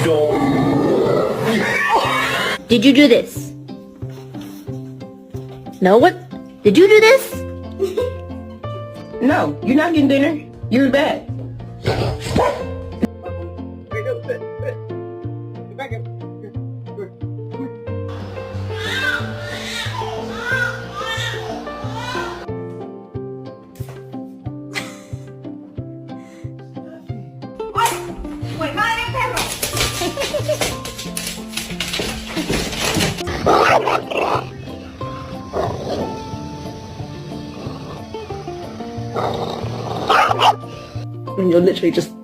Don't. Did you do this? No, what? Did you do this? No, you're not getting dinner. You're bad. And you're literally just